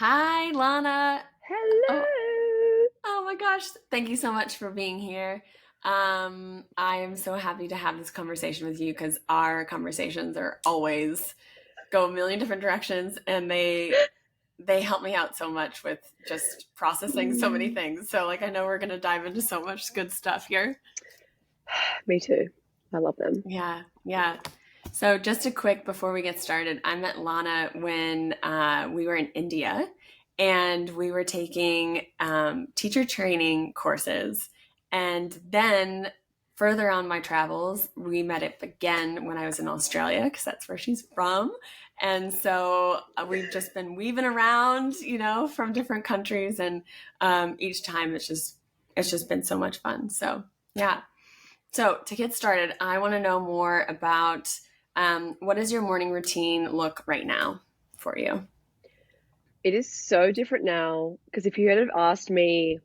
Hi, Lana. Oh, Hello. oh my gosh. Thank you so much for being here. I am so happy to have this conversation with you because our conversations are always go a million different directions and they help me out so much with just processing so many Mm. things. So like I know we're going to dive into so much good stuff here. Me too. I love them. Yeah, yeah. So just a quick before we get started, I met Lana when we were in India, and we were taking teacher training courses. And then further on my travels, we met up again when I was in Australia because that's where she's from. And so we've just been weaving around, from different countries, and each time it's just been so much fun. So yeah. So, to get started, I want to know more about what does your morning routine look right now for you? It is so different now because if you had have asked me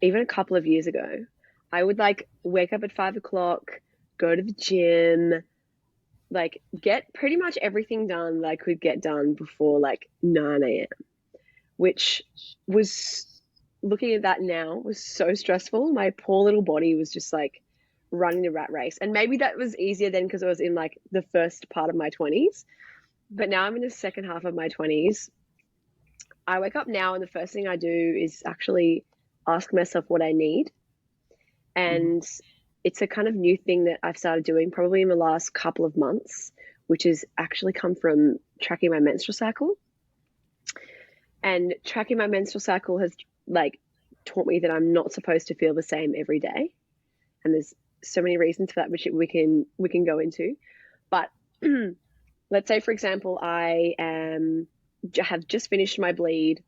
even a couple of years ago, I would like wake up at 5 o'clock, go to the gym, like get pretty much everything done that I could get done before like 9 a.m., which was looking at that now was so stressful. My poor little body was just like running the rat race. And maybe that was easier then because I was in like the first part of my 20s. But now I'm in the second half of my 20s. I wake up now, and the first thing I do is actually ask myself what I need. Mhm. And it's a kind of new thing that I've started doing probably in the last couple of months, which has actually come from tracking my menstrual cycle. And tracking my menstrual cycle has like taught me that I'm not supposed to feel the same every day. And there's so many reasons for that, which we can go into. But let's say, for example, have just finished my bleed,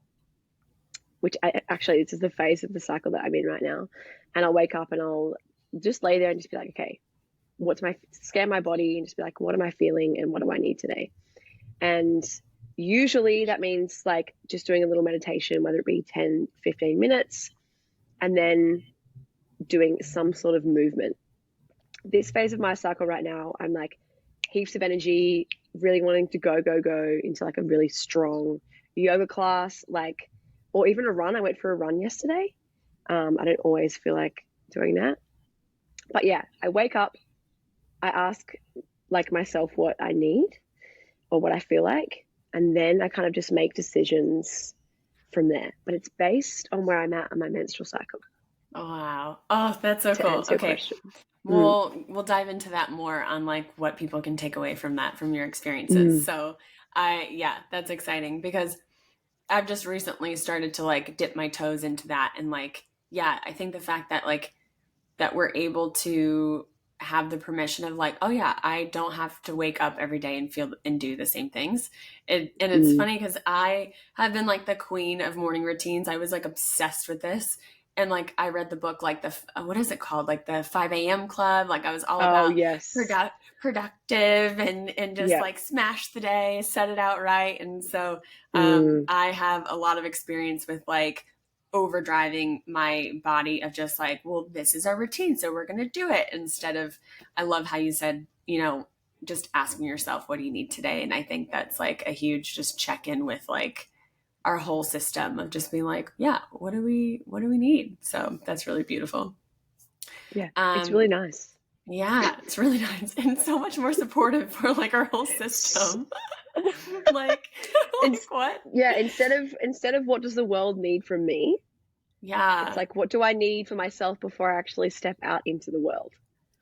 which actually this is the phase of the cycle that I'm in right now, and I'll wake up and I'll just lay there and just be like, okay, scan my body and just be like, what am I feeling and what do I need today? And usually that means like just doing a little meditation, whether it be 10, 15 minutes, and then doing some sort of movement. This phase of my cycle right now, I'm like heaps of energy, really wanting to go into like a really strong yoga class, like, or even a run. I went for a run yesterday. I don't always feel like doing that. But yeah, I wake up, I ask like myself what I need or what I feel like, and then I kind of just make decisions from there. But it's based on where I'm at on my menstrual cycle, Oh, wow. Oh, that's so to cool. answer your Okay. question. Mm, We'll dive into that more on like what people can take away from that from your experiences. mm, So, yeah, that's exciting because I've just recently started to like dip my toes into that, and like yeah, I think the fact that like that we're able to have the permission of like, oh yeah, I don't have to wake up every day and feel and do the same things. And it's mm. funny because I have been like the queen of morning routines. I was like obsessed with this. And like I read the book like the what is it called, like the 5 a.m. club. Like I was all Oh, about yes. productive and just Yeah. like smash the day, set it out right. And so Mm, I have a lot of experience with like overdriving my body of just like, well, this is our routine, so we're going to do it instead of, I love how you said, just asking yourself, what do you need today? And I think that's like a huge just check in with like our whole system of just being like, yeah, what do we need? So that's really beautiful. yeah. It's really Um, nice. yeah, it's really nice and so much more supportive for like our whole system. like, And like what? yeah, instead of what does the world need from me, it's Yeah. like what do I need for myself before I actually step out into the world?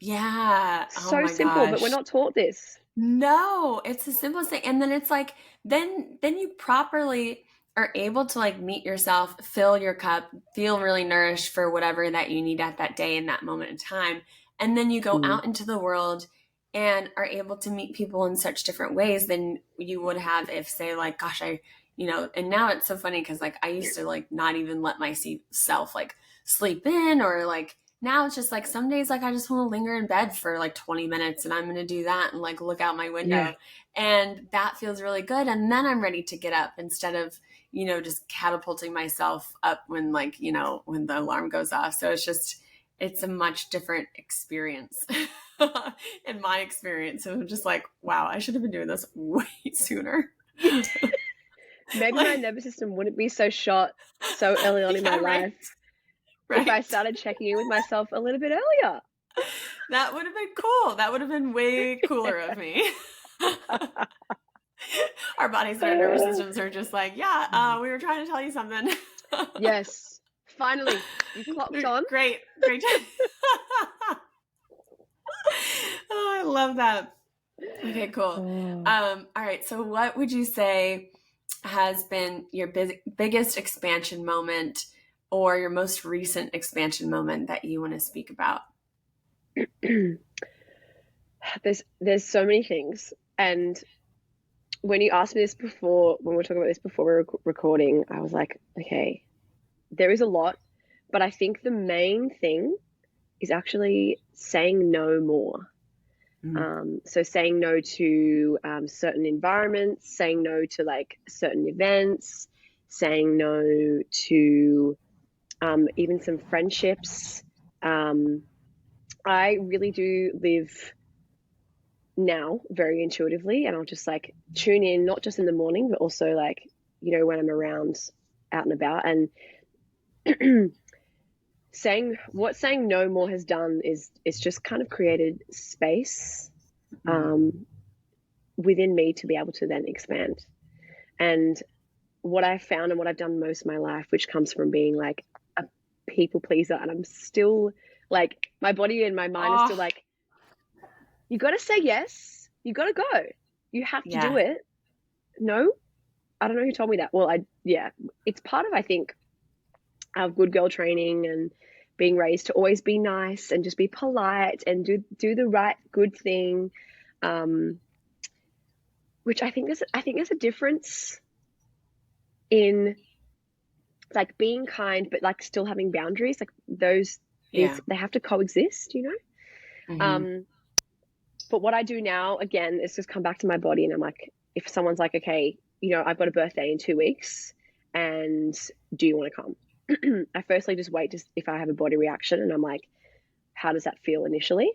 Yeah. Oh So my simple, but we're gosh. not taught this. No, it's the simplest thing. And then it's like then you properly are able to like meet yourself, fill your cup, feel really nourished for whatever that you need at that day in that moment in time. And then you go Mm, out into the world and are able to meet people in such different ways than you would have if say like gosh, and now it's so funny cuz like I used to like not even let myself like sleep in or like now it's just like some days like I just want to linger in bed for like 20 minutes and I'm going to do that and like look out my yeah. window and that feels really good and then I'm ready to get up instead of just catapulting myself up when like when the alarm goes off. So it's a much different experience in my experience. So I'm just like wow, I should have been doing this way sooner. maybe my Like, nervous system wouldn't be so shot so early on in my yeah, right, life if I right. started checking in with myself a little bit earlier. That would have been cool. That would have been way cooler of me. Our bodies and our nervous systems are just like, yeah, we were trying to tell you something. Yes, finally, you clocked on. Great, great. Oh, I love that. Okay, cool. Oh. All right. So, what would you say has been your biggest expansion moment or your most recent expansion moment that you want to speak about? There's so many things, and when you asked me this before, when we were talking about this before we were recording, I was like, okay, there is a lot, but I think the main thing is actually saying no more. Mm. So saying no to certain environments, saying no to like certain events, saying no to even some friendships. Um, I really do live now very intuitively, and I'll just like tune in, not just in the morning, but also like, when I'm around out and about. And saying no more has done is it's just kind of created space Mm. within me to be able to then expand. And what I found and what I've done most of my life, which comes from being like a people pleaser, and I'm still like, my body and my mind is still Oh, like, you got to say yes, you got to go, you have to do yeah. it. No, I don't know who told me that. Well, yeah, it's part of, I think, our good girl training and being raised to always be nice and just be polite and do the right good thing. Um, which I think there's a difference in like being kind, but like still having boundaries. Like those Yeah. they have to coexist, Hmm. Um, but what I do now, again, is just come back to my body, and I'm like, if someone's like, okay, I've got a birthday in 2 weeks, and do you want to come? I firstly just wait just if I have a body reaction, and I'm like, how does that feel initially?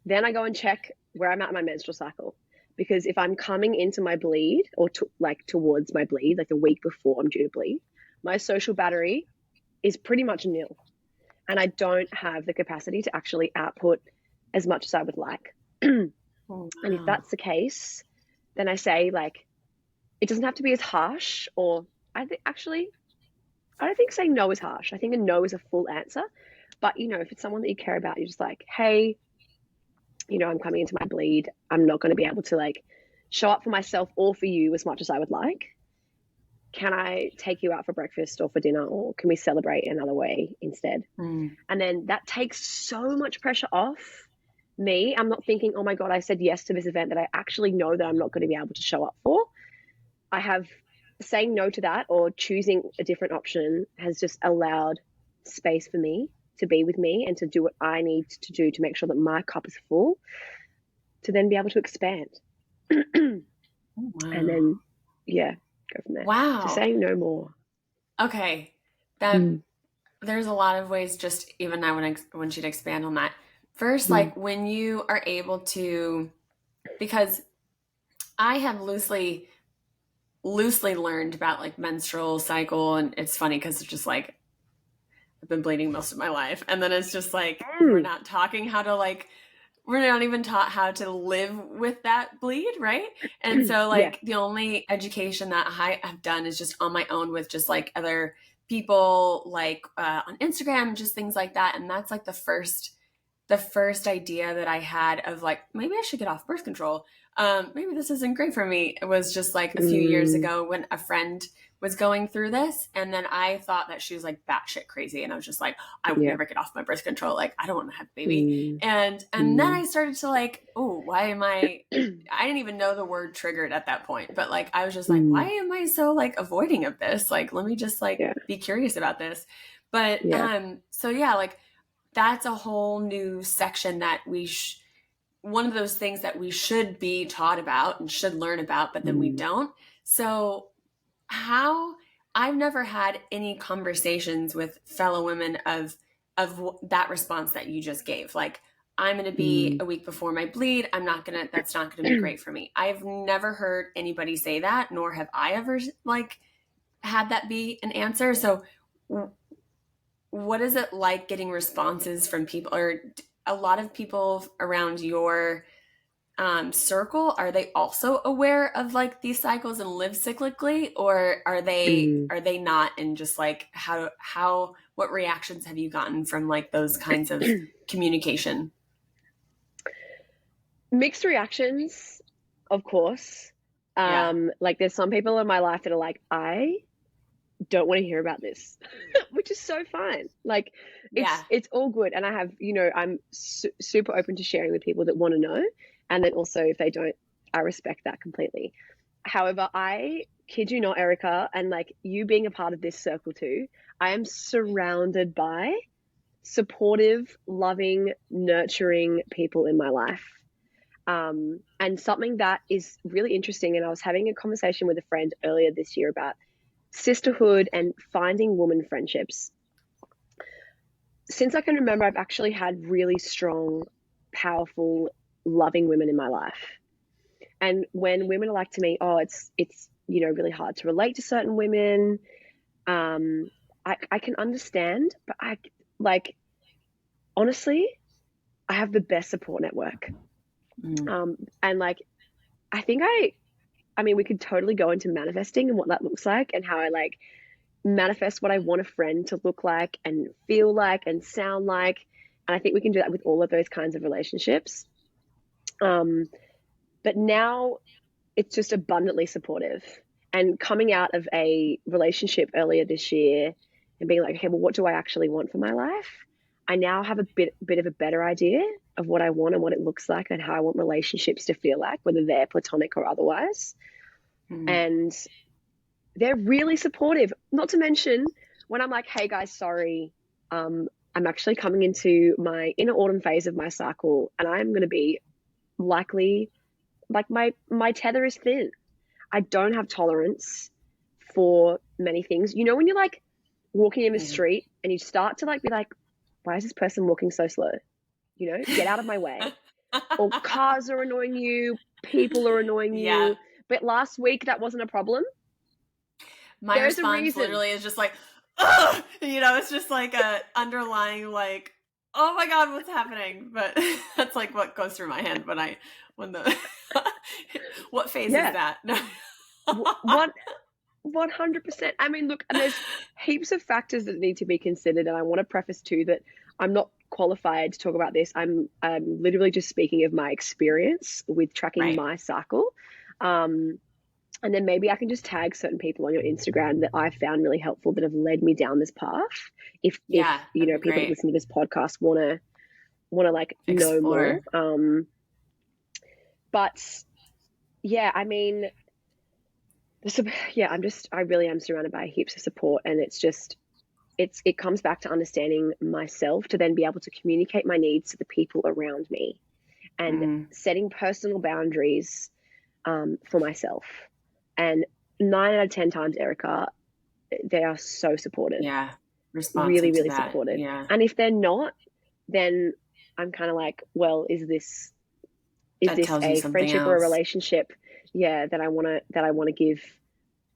Then I go and check where I'm at in my menstrual cycle. Because if I'm coming into my bleed or like towards my bleed, like the week before I'm due to bleed, my social battery is pretty much nil. And I don't have the capacity to actually output as much as I would like. And Oh, if wow. that's the case, then I say, like, it doesn't have to be as harsh, or I don't think saying no is harsh. I think a no is a full answer. But, if it's someone that you care about, you're just like, hey, I'm coming into my bleed. I'm not going to be able to like show up for myself or for you as much as I would like. Can I take you out for breakfast or for dinner, or can we celebrate another way instead? Mm. And then that takes so much pressure off me. I'm not thinking, oh my God, I said yes to this event that I actually know that I'm not going to be able to show up for. I have saying no to that or choosing a different option has just allowed space for me to be with me and to do what I need to do to make sure that my cup is full to then be able to expand. And Oh, wow. then, yeah, go from there. So Wow. saying no more. Okay. That Mm, there's a lot of ways, just even I want you to expand on that. First, mm, like when you are able to, because I have loosely learned about like menstrual cycle, and it's funny because it's just like I've been bleeding most of my life, and then it's just like we're mm, not talking how to like we're not even taught how to live with that bleed, right? And so yeah. like the only education that I have done is just on my own with just like other people like on Instagram, just things like that. And that's like the first idea that I had of like maybe I should get off birth control. Maybe this isn't great for me. It was just like a few years Mm, ago when a friend was going through this, and then I thought that she was like batshit crazy, and I was just like, I would yeah. never get off my birth control. Like I don't want to have a baby. Mm, And then mm. I started to like, oh, why am I didn't even know the word triggered at that point, but like I was just like, why Mm, am I so like avoiding of this? Like let me just like yeah. be curious about this. But Yeah. so yeah, like that's a whole new section that one of those things that we should be taught about and should learn about, but then we Mm, don't. So how I've never had any conversations with fellow women of that response that you just gave. Like I'm going to be Mm. a week before my bleed. That's not going to be great for me. I've never heard anybody say that, nor have I ever like had that be an answer. So what is it like getting responses from people, or a lot of people around your circle? Are they also aware of like these cycles and live cyclically, or Mm. are they not? And just like what reactions have you gotten from like those kinds of communication? Mixed reactions, of course. Yeah, Like there's some people in my life that are like, I don't want to hear about this, which is so fine. Like yeah, it's all good. And I have, I'm super open to sharing with people that want to know. And then also if they don't, I respect that completely. However, I kid you not, Erica, and like you being a part of this circle too, I am surrounded by supportive, loving, nurturing people in my life. And something that is really interesting, and I was having a conversation with a friend earlier this year about sisterhood and finding woman friendships. Since I can remember, I've actually had really strong, powerful, loving women in my life. And when women are like to me, oh, it's really hard to relate to certain women. I can understand, but I like honestly, I have the best support network. mm, And like I think I mean, we could totally go into manifesting and what that looks like and how I like manifest what I want a friend to look like and feel like and sound like. And I think we can do that with all of those kinds of relationships. Um, but now it's just abundantly supportive. And coming out of a relationship earlier this year and being like, okay, well, what do I actually want for my life? I now have a bit of a better idea of what I want and what it looks like and how I want relationships to feel like, whether they're platonic or otherwise. mm. And they're really supportive. Not to mention when I'm like, hey guys, sorry, I'm actually coming into my inner autumn phase of my cycle, and I'm going to be likely like my tether is thin. I don't have tolerance for many things. You know, when you're like walking in the Yeah. street and you start to like be like, why is this person walking so slow? Get out of my way. Or cars are annoying you, people are annoying Yeah. you. But last week that wasn't a problem. My There's a response reason. literally is just like, ugh! It's just like a underlying like, oh my god, what's happening? But that's like what goes through my head when the what phase is Yeah. that? No. What 100%. I mean, look, and there's heaps of factors that need to be considered. And I want to preface too that I'm not qualified to talk about this. I'm literally just speaking of my experience with tracking Right. my cycle. Um, and then maybe I can just tag certain people on your Instagram that I found really helpful that have led me down this path. If Yeah, that'd be people that great. listen to this podcast wanna like know more. Explore. But yeah, I mean, yeah, I really am surrounded by heaps of support, and it comes back to understanding myself to then be able to communicate my needs to the people around me and Mm, setting personal boundaries for myself. And 9 out of 10 times, Erica, they are so supportive, yeah. really, Responsive to really that. supportive. Yeah. And if they're not, then I'm kind of like, well, is That this tells you a something friendship or a else. relationship? Yeah, that I wanna give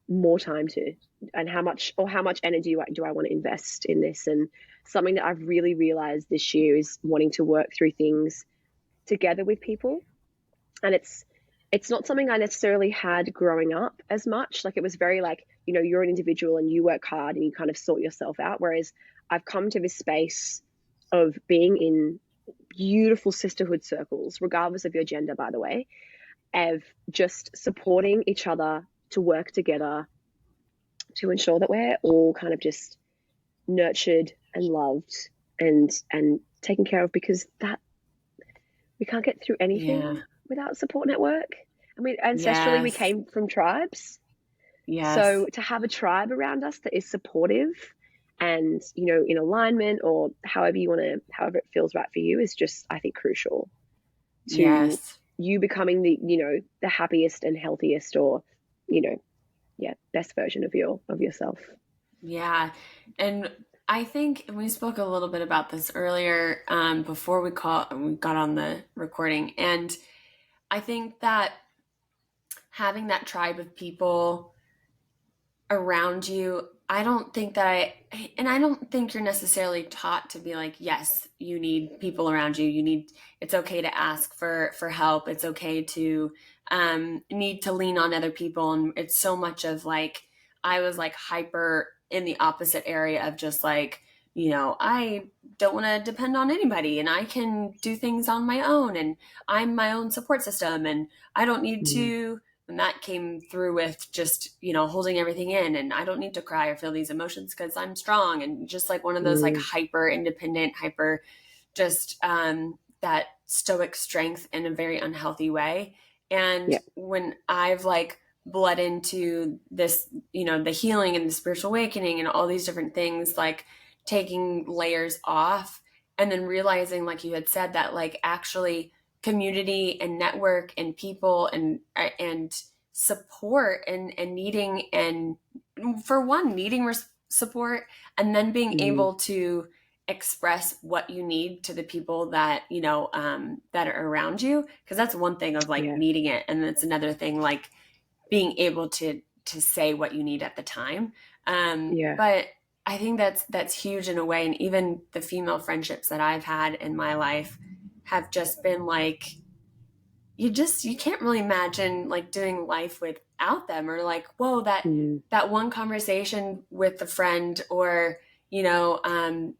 more time to, and how much energy do I want to invest in this. And something that I've really realized this year is wanting to work through things together with people. And it's not something I necessarily had growing up as much. Like it was very like, you're an individual and you work hard and you kind of sort yourself out. Whereas I've come to this space of being in beautiful sisterhood circles, regardless of your gender, by the way, of just supporting each other to work together to ensure that we're all kind of just nurtured and loved and taken care of, because that we can't get through Yeah. anything without a support network. I mean, ancestrally we Yes. came from tribes, Yes. so to have a tribe around us that is supportive and in alignment, or however it feels right for you, is just, I think, crucial to Yes. you becoming the happiest and healthiest, or yeah, best version of yourself. Yeah. And I think we spoke a little bit about this earlier before we got on the recording, and I think that having that tribe of people around you, I don't think you're necessarily taught to be like, yes, you need people around you. It's okay to ask for help. It's okay to need to lean on other people. And it's so much of like, I was like hyper in the opposite area of just like, I don't want to depend on anybody and I can do things on my own and I'm my own support system and I don't need Mm, to. And that came through with just, holding everything in. And I don't need to cry or feel these emotions because I'm strong. And just like one of those like mm, hyper independent, hyper just that stoic strength in a very unhealthy way. And yeah. when I've like bled into this, the healing and the spiritual awakening and all these different things, like taking layers off and then realizing, like you had said, that like actually community and network and people and support and needing, and for one, needing support, and then being Mm, able to express what you need to the people that that are around you, because that's one thing of like yeah. needing it, and it's another thing like being able to say what you need at the time. Yeah. But I think that's huge in a way, and even the female friendships that I've had in my life have just been like, you can't really imagine like doing life without them, or like, whoa, Mm, that one conversation with a friend, or you know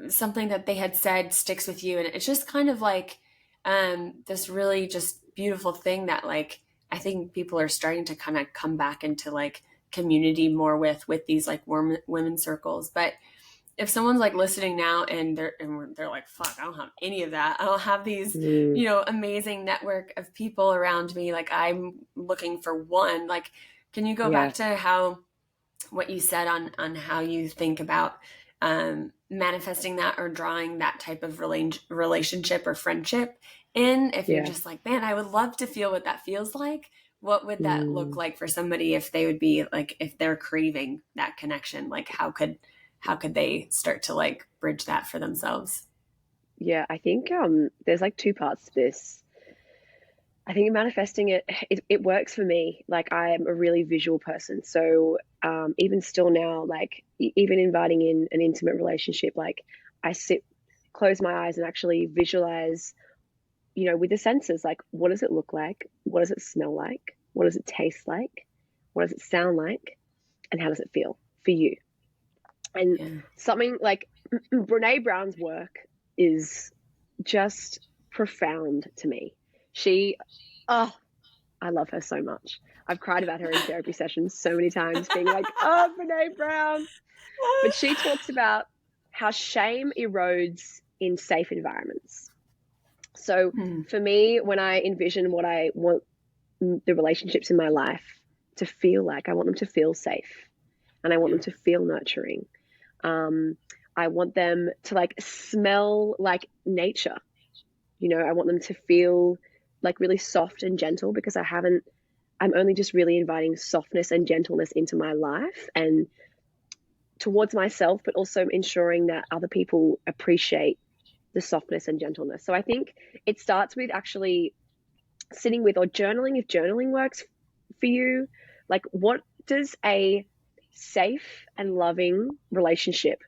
something that they had said sticks with you, and it's just kind of like this really just beautiful thing that like I think people are starting to kind of come back into like community more with these like women circles. But if someone's like listening now and they're like, fuck, I don't have any of that. I don't have these, mm, amazing network of people around me. Like I'm looking for one. Like, can you go yeah. back to how what you said on how you think about manifesting that or drawing that type of relationship or friendship in? If you're Yeah. just like, man, I would love to feel what that feels like. What would that look Mm, like for somebody if they would be like, if they're craving that connection? Like, how could they start to like bridge that for themselves? yeah. I think there's like two parts to this. I think manifesting it works for me. Like I'm a really visual person. So even still now, like even inviting in an intimate relationship, like I sit, close my eyes and actually visualize, with the senses, like what does it look like? What does it smell like? What does it taste like? What does it sound like? And how does it feel for you? And Yeah. something like Brene Brown's work is just profound to me. She, oh, I love her so much. I've cried about her in therapy sessions so many times, being like, oh, Brene Brown. But she talks about how shame erodes in safe environments. So Hmm. for me, when I envision what I want the relationships in my life to feel like, I want them to feel safe and I want Yeah. them to feel nurturing. Um, I want them to like smell like nature. I want them to feel like really soft and gentle because I'm only just really inviting softness and gentleness into my life and towards myself, but also ensuring that other people appreciate the softness and gentleness. So I think it starts with actually sitting with or journaling if journaling works for you. Like, what does a safe and loving relationship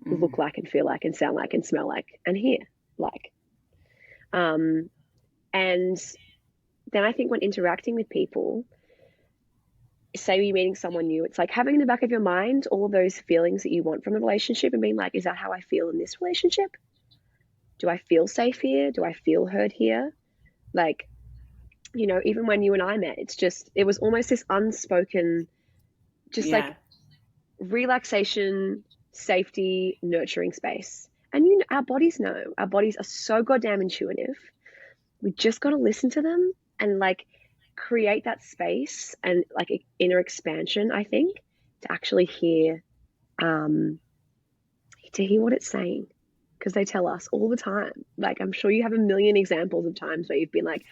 look Mm. like and feel like and sound like and smell like and hear like? Um, and then I think when interacting with people, say you're meeting someone new, it's like having in the back of your mind all of those feelings that you want from the relationship and being like, is that how I feel in this relationship? Do I feel safe here? Do I feel heard here? Like, even when you and I met, it was almost this unspoken, just like Yeah. relaxation, safety, nurturing space. And our bodies know. Our bodies are so goddamn intuitive. We just got to listen to them and like create that space and like inner expansion, I think, to actually um, hear what it's saying. Because they tell us all the time. Like, I'm sure you have a million examples of times where you've been like,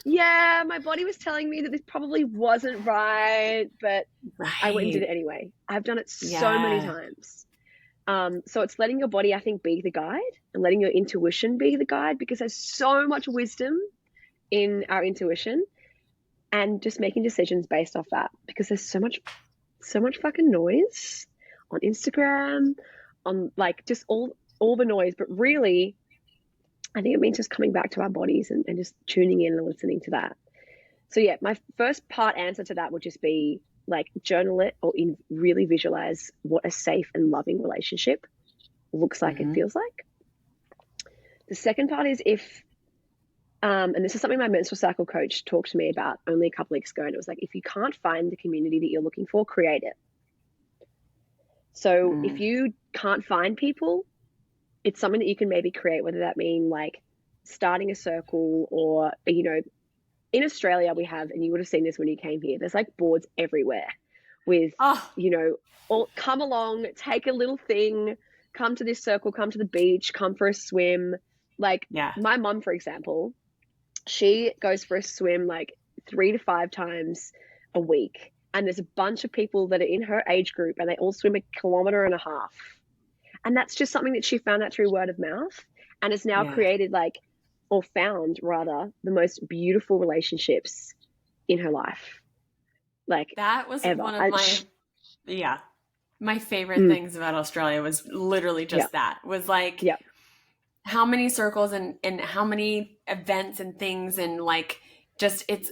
yeah, my body was telling me that this probably wasn't right, but I went and did Right. it anyway. I've done it so many Yeah. times. So it's letting your body, I think, be the guide, and letting your intuition be the guide, because there's so much wisdom in our intuition, and just making decisions based off that, because there's so much fucking noise on Instagram, on like just all the noise. But really, I think it means just coming back to our bodies and just tuning in and listening to that. So yeah, my first part answer to that would just be like journal it, or really visualize what a safe and loving relationship looks like and feels like. The second part is if, and this is something my menstrual cycle coach talked to me about only a couple weeks ago, and it was like, if you can't find the community that you're looking for, create it. So if you can't find people, it's something that you can maybe create, whether that mean like starting a circle, or, you know, in Australia we have, and you would have seen this when you came here, there's like boards everywhere with, you know, all come along, take a little thing, come to this circle, come to the beach, come for a swim. Like my mum, for example, she goes for a swim like 3 to 5 times a week. And there's a bunch of people that are in her age group, and they all swim 1.5 kilometers. And that's just something that she found out through word of mouth, and has now created like, or found rather, the most beautiful relationships in her life. Like that was ever. one of my favorite things about Australia was literally just that, was like how many circles and how many events and things, and like just it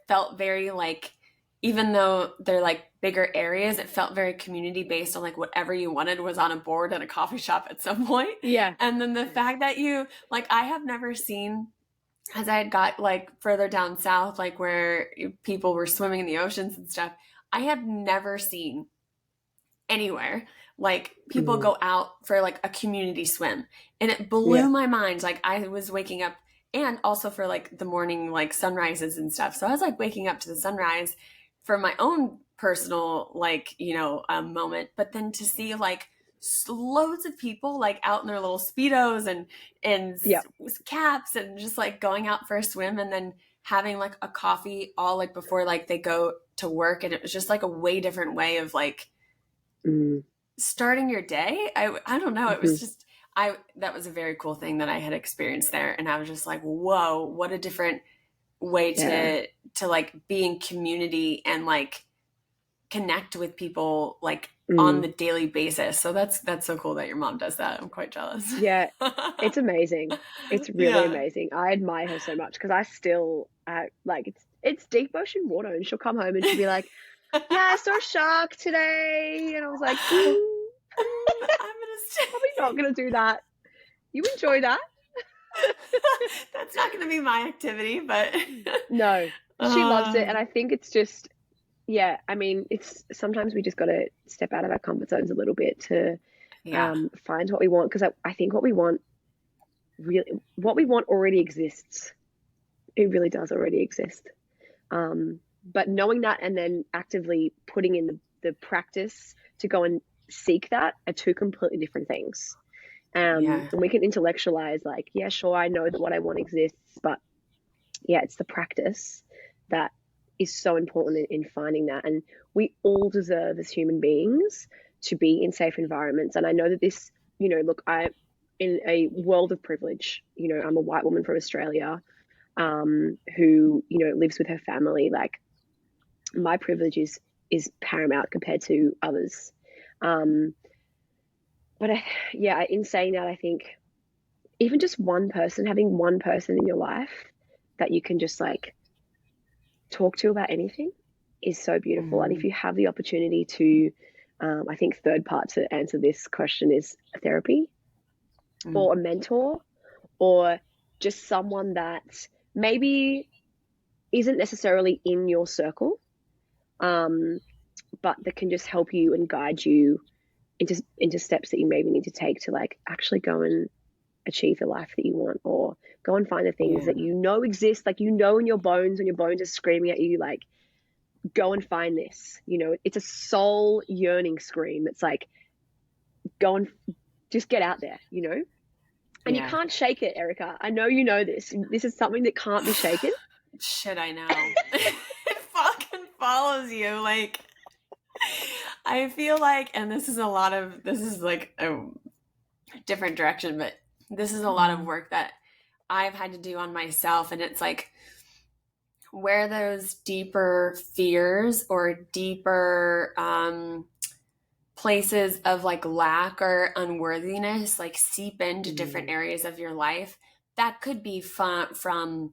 felt very like, even though they're like bigger areas, it felt very community based on like whatever you wanted was on a board at a coffee shop at some point. Yeah. And then the fact that you like, I have never seen, as I had got like further down south, like where people were swimming in the oceans and stuff, I have never seen anywhere like people go out for like a community swim, and it blew my mind. Like I was waking up, and also for like the morning like sunrises and stuff, so I was like waking up to the sunrise for my own personal like, you know, moment, but then to see like loads of people like out in their little speedos and caps, and just like going out for a swim, and then having like a coffee all like before like they go to work, and it was just like a way different way of like starting your day. I don't know, it was just that was a very cool thing that I had experienced there, and I was just like, whoa, what a different way to like be in community and like connect with people like on the daily basis. So that's so cool that your mom does that. I'm quite jealous. Yeah, it's amazing. It's really amazing. I admire her so much, because I still like it's deep ocean water, and she'll come home and she'll be like, yeah, I saw a shark today, and I was like, I'm probably not gonna do that. You enjoy that. That's not going to be my activity, but no, she loves it. And I think it's just, I mean, it's sometimes we just got to step out of our comfort zones a little bit to find what we want. Because I think what we want already exists. It really does already exist. But knowing that, and then actively putting in the practice to go and seek that, are two completely different things. And we can intellectualize like, yeah, sure, I know that what I want exists, but it's the practice that is so important in finding that. And we all deserve as human beings to be in safe environments. And I know that this, you know, look, I'm in a world of privilege. You know, I'm a white woman from Australia who, you know, lives with her family. Like my privilege is paramount compared to others. But in saying that, I think even just having one person in your life that you can just like talk to about anything is so beautiful. And if you have the opportunity to, I think third part to answer this question is therapy, or a mentor, or just someone that maybe isn't necessarily in your circle, but that can just help you and guide you into steps that you maybe need to take to like actually go and achieve the life that you want, or go and find the things that you know exist, like, you know, in your bones, when your bones are screaming at you, like, go and find this. You know, it's a soul yearning scream. It's like, go and just get out there, you know. And you can't shake it, Erica. I know you know this. This is something that can't be shaken. Shit, I know. It fucking follows you. Like, I feel like, and this is like a different direction, but this is a lot of Mm. work that I've had to do on myself. And it's like where those deeper fears or deeper places of like lack or unworthiness like seep into different Mm. areas of your life. That could be from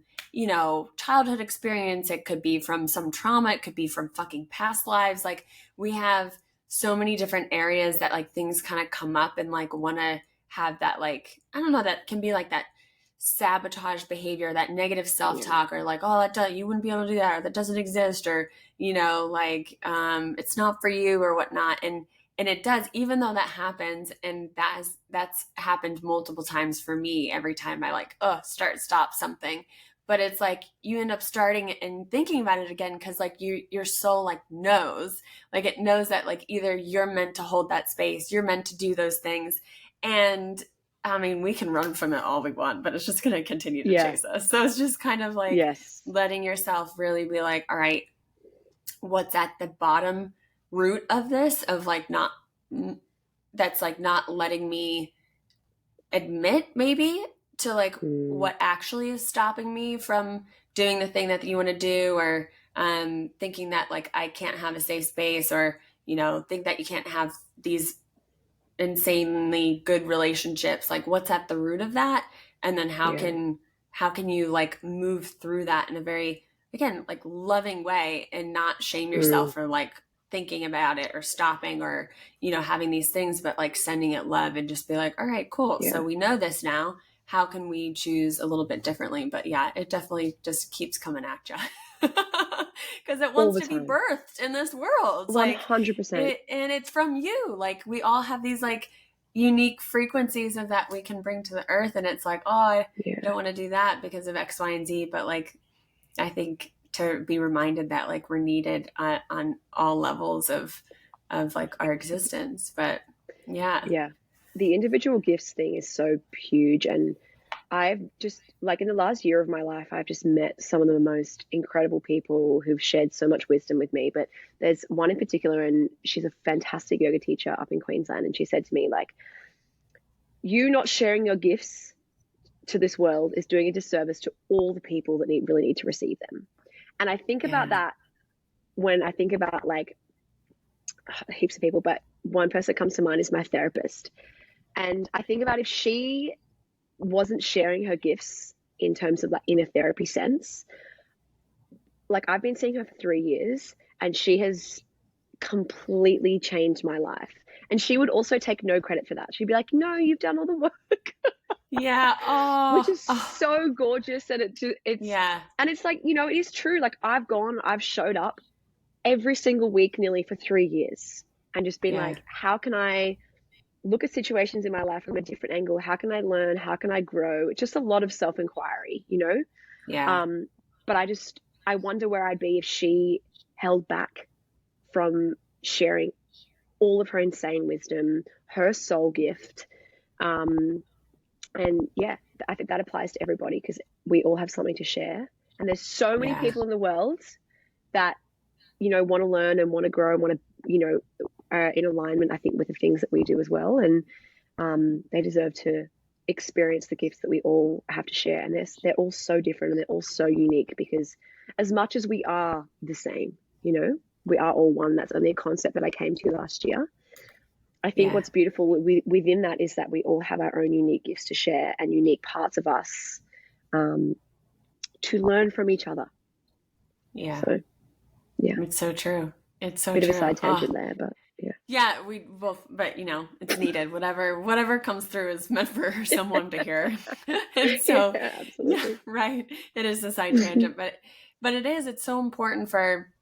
childhood experience. It could be from some trauma. It could be from fucking past lives. Like we have so many different areas that like things kind of come up and like want to have that, like, I don't know, that can be like that sabotage behavior, that negative Yeah. self-talk, or like, oh, you wouldn't be able to do that, or that doesn't exist, or it's not for you or whatnot. And it does, even though that happens, and that's happened multiple times for me. Every time I like stop something, but it's like you end up starting and thinking about it again, because like your soul like knows, like it knows that like either you're meant to hold that space, you're meant to do those things. And I mean, we can run from it all we want, but it's just going to continue to Yeah. chase us. So it's just kind of like Yes. letting yourself really be like, all right, what's at the bottom root of this, of like not, that's like not letting me admit maybe to like Mm. what actually is stopping me from doing the thing that you want to do, or thinking that like I can't have a safe space, or think that you can't have these insanely good relationships. Like what's at the root of that, and then Yeah. how can you like move through that in a very, again, like loving way, and not shame yourself Mm. for like thinking about it or stopping, or having these things, but like sending it love and just be like, all right, cool, Yeah. so we know this now, how can we choose a little bit differently? But yeah, it definitely just keeps coming at you because it All wants the to be time. birthed in this world, like 100%. and it's from you. Like we all have these like unique frequencies of that we can bring to the earth, and it's like, oh, I Yeah. don't want to do that because of X, Y, and Z. But like I think to be reminded that like we're needed on all levels of like our existence. But yeah. Yeah. The individual gifts thing is so huge. And I've just, like, in the last year of my life, I've just met some of the most incredible people who've shared so much wisdom with me. But there's one in particular, and she's a fantastic yoga teacher up in Queensland. And she said to me, like, you not sharing your gifts to this world is doing a disservice to all the people that really need to receive them. And I think about Yeah. that when I think about like heaps of people, but one person that comes to mind is my therapist. And I think about if she wasn't sharing her gifts in terms of like in a therapy sense, like I've been seeing her for 3 years and she has completely changed my life. And she would also take no credit for that. She'd be like, no, you've done all the work, Yeah. which Oh, is oh. so gorgeous. And Yeah. and it's like, it is true. Like I've showed up every single week nearly for 3 years and just been Yeah. like, how can I look at situations in my life from a different angle? How can I learn? How can I grow? It's just a lot of self inquiry, Yeah. Um, but I wonder where I'd be if she held back from sharing all of her insane wisdom, her soul gift. Um, and yeah, I think that applies to everybody because we all have something to share. And there's so many Yeah. people in the world that, want to learn and want to grow and want to, are in alignment, I think, with the things that we do as well. And they deserve to experience the gifts that we all have to share. And they're all so different and they're all so unique because as much as we are the same, we are all one. That's only a concept that I came to last year. I think Yeah. what's beautiful within that is that we all have our own unique gifts to share and unique parts of us um, to learn from each other. Yeah. So, yeah, It's so true. It's so bit of a true. side Oh, tangent there, but yeah. yeah, we both, but it's needed. Whatever comes through is meant for someone to hear. And Yeah, so, yeah, absolutely. right. It is a side tangent, but it's so important for,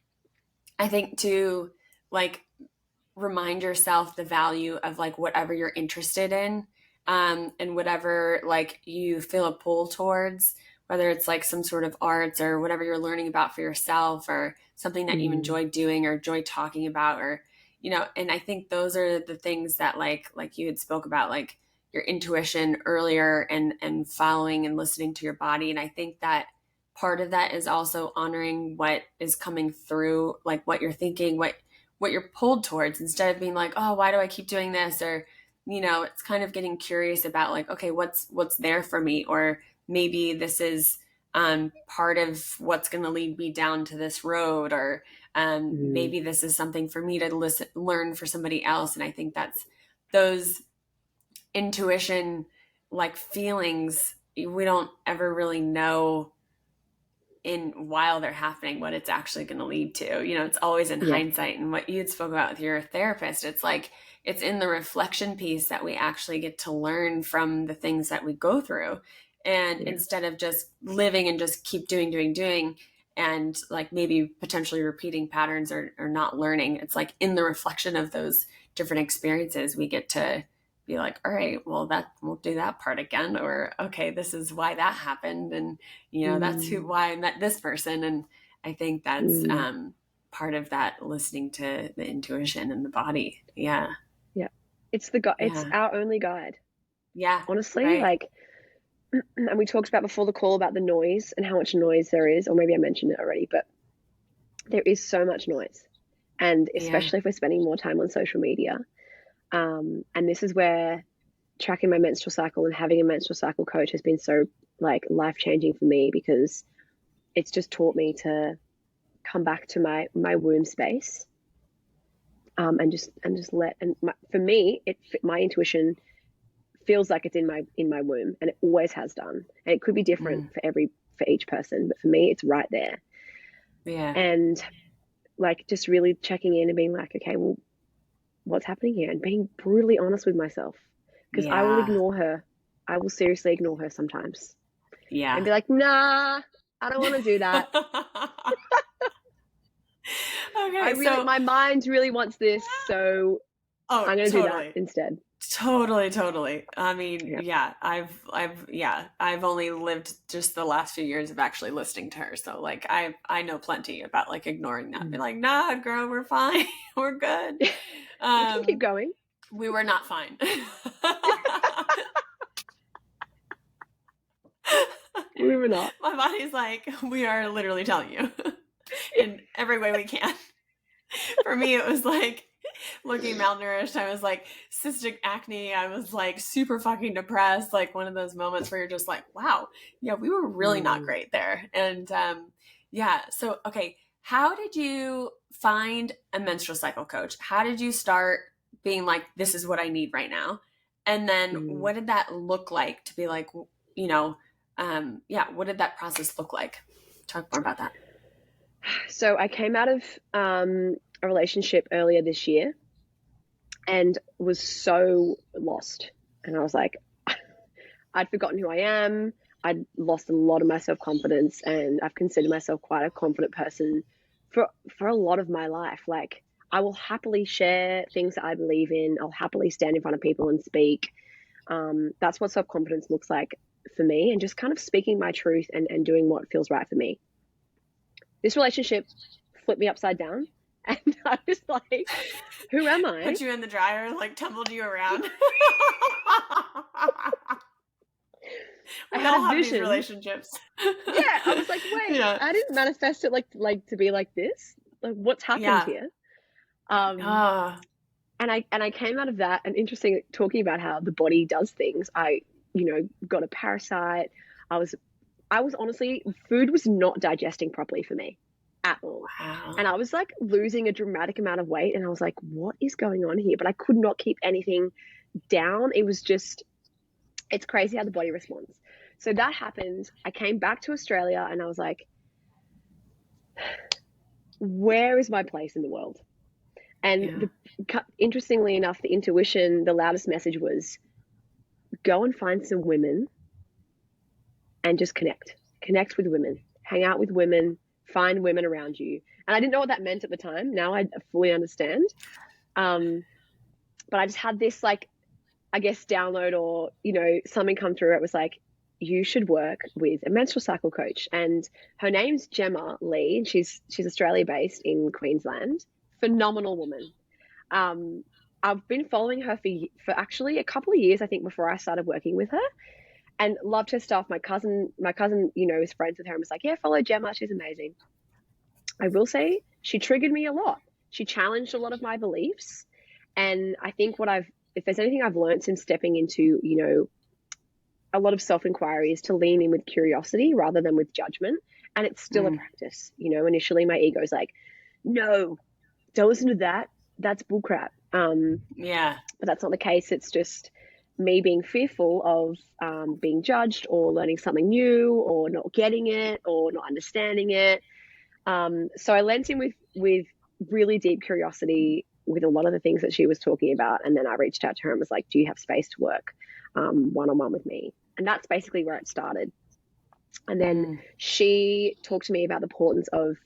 I think, to like remind yourself the value of like whatever you're interested in, and whatever like you feel a pull towards, whether it's like some sort of arts or whatever you're learning about for yourself, or something that you Mm, enjoy doing or enjoy talking about, or and I think those are the things that like you had spoke about, like your intuition earlier, and following and listening to your body. And I think that part of that is also honoring what is coming through, like what you're thinking, what you're pulled towards, instead of being like, oh, why do I keep doing this? Or, it's kind of getting curious about like, okay, what's there for me? Or maybe this is part of what's going to lead me down to this road, or Mm. maybe this is something for me to learn for somebody else. And I think that's those intuition, like feelings, we don't ever really know in while they're happening what it's actually going to lead to. It's always in Yeah. hindsight. And what you'd spoke about with your therapist, it's like it's in the reflection piece that we actually get to learn from the things that we go through. And Yeah. instead of just living and just keep doing and like maybe potentially repeating patterns, or not learning, it's like in the reflection of those different experiences we get to be like, all right, well, that won't do that part again, or okay, this is why that happened, and that's Mm. why I met this person. And I think that's Mm. part of that, listening to the intuition and the body. Yeah. Yeah. It's Yeah. our only guide, Yeah. honestly. Right. Like, and we talked about before the call about the noise and how much noise there is, or maybe I mentioned it already, but there is so much noise. And Yeah. especially if we're spending more time on social media. And this is where tracking my menstrual cycle and having a menstrual cycle coach has been so like life changing for me, because it's just taught me to come back to my womb space, and just for me, my intuition feels like it's in my womb, and it always has done. And it could be different Mm. for each person, but for me, it's right there. Yeah. And like just really checking in and being like, okay, well, what's happening here, and being brutally honest with myself, because I will Yeah. ignore her. I will seriously ignore her sometimes and Yeah. be like, nah, I don't want to do that. Okay. So, My mind really wants this, so oh, I'm going to do that totally. instead. Totally. I mean, Yeah. yeah, I've only lived just the last few years of actually listening to her. So like I know plenty about like ignoring that. Be Mm. like, nah, girl, we're fine. We're good. We can keep Um, going. we were not fine. We were not. My body's like, we are literally telling you in every way we can. For me, it was like looking malnourished. I was like cystic acne. I was like super fucking depressed. Like one of those moments where you're just like, wow, yeah, we were really not Mm. great there. And yeah, so, okay, how did you find a menstrual cycle coach? How did you start being like, this is what I need right now? And then Mm. what did that look like to be like, you know, yeah, what did that process look like? Talk more about that. So I came out of a relationship earlier this year and was so lost. And I was like, I'd forgotten who I am. I'd lost a lot of my self confidence, and I've considered myself quite a confident person for a lot of my life. Like, I will happily share things that I believe in. I'll happily stand in front of people and speak. That's what self confidence looks like for me, and just kind of speaking my truth and doing what feels right for me. This relationship flipped me upside down, and I was like, who am I? Put you in the dryer, like tumbled you around. I We had a all have these vision. relationships. Yeah, I was like, wait, Yeah. I didn't manifest it like to be like this. Like, what's happened Yeah. here? Um, Ah. and I came out of that, and interesting, talking about how the body does things. I, got a parasite. I was I was honestly, food was not digesting properly for me at all. Wow. And I was like losing a dramatic amount of weight, and I was like, what is going on here? But I could not keep anything down. It was just, it's crazy how the body responds. So that happened. I came back to Australia, and I was like, where is my place in the world? And Yeah. interestingly enough, the intuition, the loudest message was, go and find some women and just connect with women, hang out with women, find women around you. And I didn't know what that meant at the time. Now I fully understand. Um, but I just had this, like, I guess, download, or, something come through. It was like, you should work with a menstrual cycle coach. And her name's Gemma Lee. She's Australia based in Queensland. Phenomenal woman. I've been following her for actually a couple of years, I think, before I started working with her, and loved her stuff. My cousin, is friends with her and was like, yeah, follow Gemma. She's amazing. I will say she triggered me a lot. She challenged a lot of my beliefs. And I think if there's anything I've learned since stepping into, a lot of self-inquiry, is to lean in with curiosity rather than with judgment. And it's still a practice. Initially my ego is like, no, don't listen to that. That's bullcrap. Yeah. But that's not the case. It's just me being fearful of being judged or learning something new or not getting it or not understanding it. So I lent in with really deep curiosity with a lot of the things that she was talking about. And then I reached out to her and was like, do you have space to work one-on-one with me? And that's basically where it started. And then she talked to me about the importance of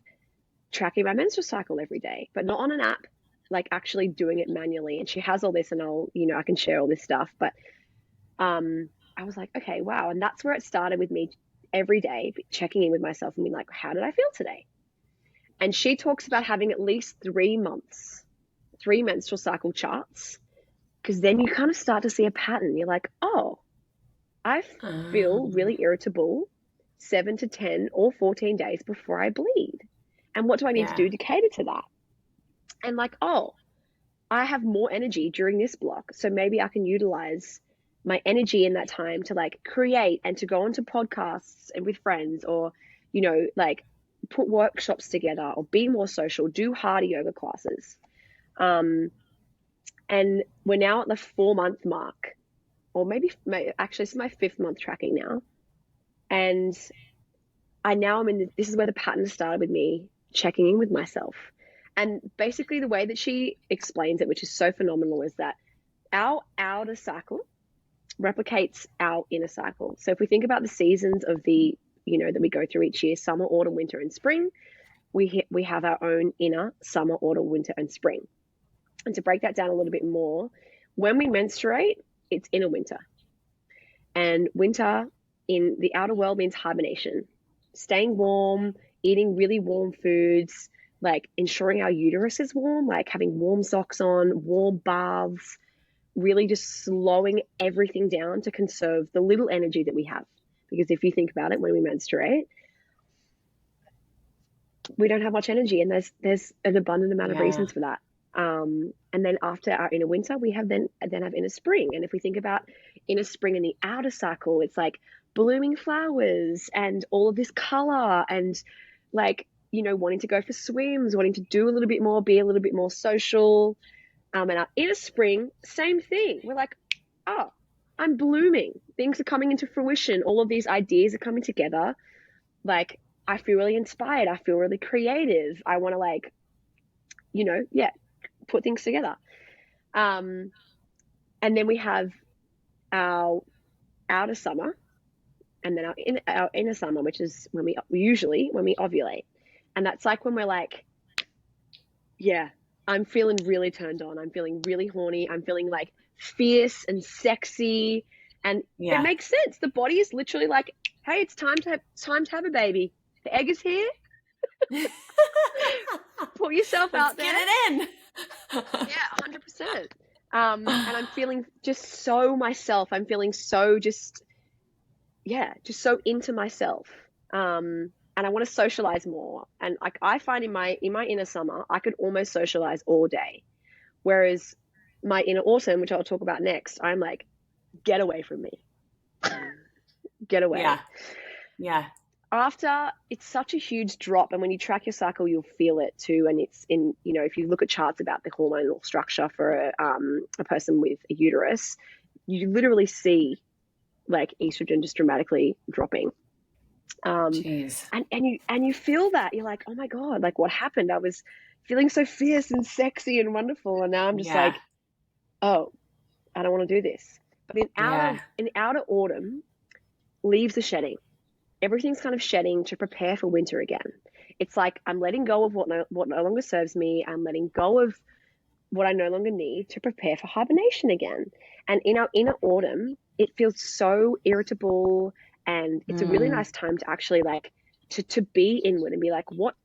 tracking my menstrual cycle every day, but not on an app, like actually doing it manually. And she has all this, and I can share all this stuff. But I was like, okay, wow. And that's where it started with me every day checking in with myself and being like, how did I feel today? And she talks about having at least 3 months, 3 menstrual cycle charts, because then you kind of start to see a pattern. You're like, oh, I feel really irritable 7 to 10 or 14 days before I bleed. And what do I need to do to cater to that? And like, oh, I have more energy during this block. So maybe I can utilize my energy in that time to like create and to go onto podcasts and with friends, or, like put workshops together or be more social, do harder yoga classes. And we're now at the 4-month mark, or maybe actually it's my 5th month tracking now. And this is where the pattern started with me checking in with myself. And basically the way that she explains it, which is so phenomenal, is that our outer cycle replicates our inner cycle. So if we think about the seasons of that we go through each year, summer, autumn, winter, and spring, we have our own inner summer, autumn, winter, and spring. And to break that down a little bit more, when we menstruate, it's inner winter. And winter in the outer world means hibernation, staying warm, eating really warm foods, like ensuring our uterus is warm, like having warm socks on, warm baths, really just slowing everything down to conserve the little energy that we have. Because if you think about it, when we menstruate, we don't have much energy, and there's an abundant amount of reasons for that. And then after our inner winter, we have then have inner spring. And if we think about inner spring in the outer cycle, it's like blooming flowers and all of this color and like, wanting to go for swims, wanting to do a little bit more, be a little bit more social. And our inner spring, same thing. We're like, oh, I'm blooming. Things are coming into fruition. All of these ideas are coming together. Like, I feel really inspired. I feel really creative. I want to put things together. And then we have our outer summer, and then our inner summer, which is when we ovulate. And that's like when we're like, yeah, I'm feeling really turned on. I'm feeling really horny. I'm feeling like fierce and sexy. And it makes sense. The body is literally like, hey, it's time to have a baby. The egg is here. Put yourself out there. Get it in. Yeah, 100%. And I'm feeling just so myself. I'm feeling so just so into myself. And I want to socialize more. And like I find in my inner summer, I could almost socialize all day. Whereas my inner autumn, which I'll talk about next, I'm like, get away from me. Get away. Yeah. After, it's such a huge drop. And when you track your cycle, you'll feel it too. And it's in, if you look at charts about the hormonal structure for a person with a uterus, you literally see like estrogen just dramatically dropping. And you feel that. You're like, oh my God, like what happened? I was feeling so fierce and sexy and wonderful. And now I'm just like, oh, I don't want to do this. But in outer autumn, leaves are shedding. Everything's kind of shedding to prepare for winter again. It's like I'm letting go of what no longer serves me. I'm letting go of what I no longer need to prepare for hibernation again. And in our inner autumn, it feels so irritable, and it's a really nice time to actually like to be inward and be like, what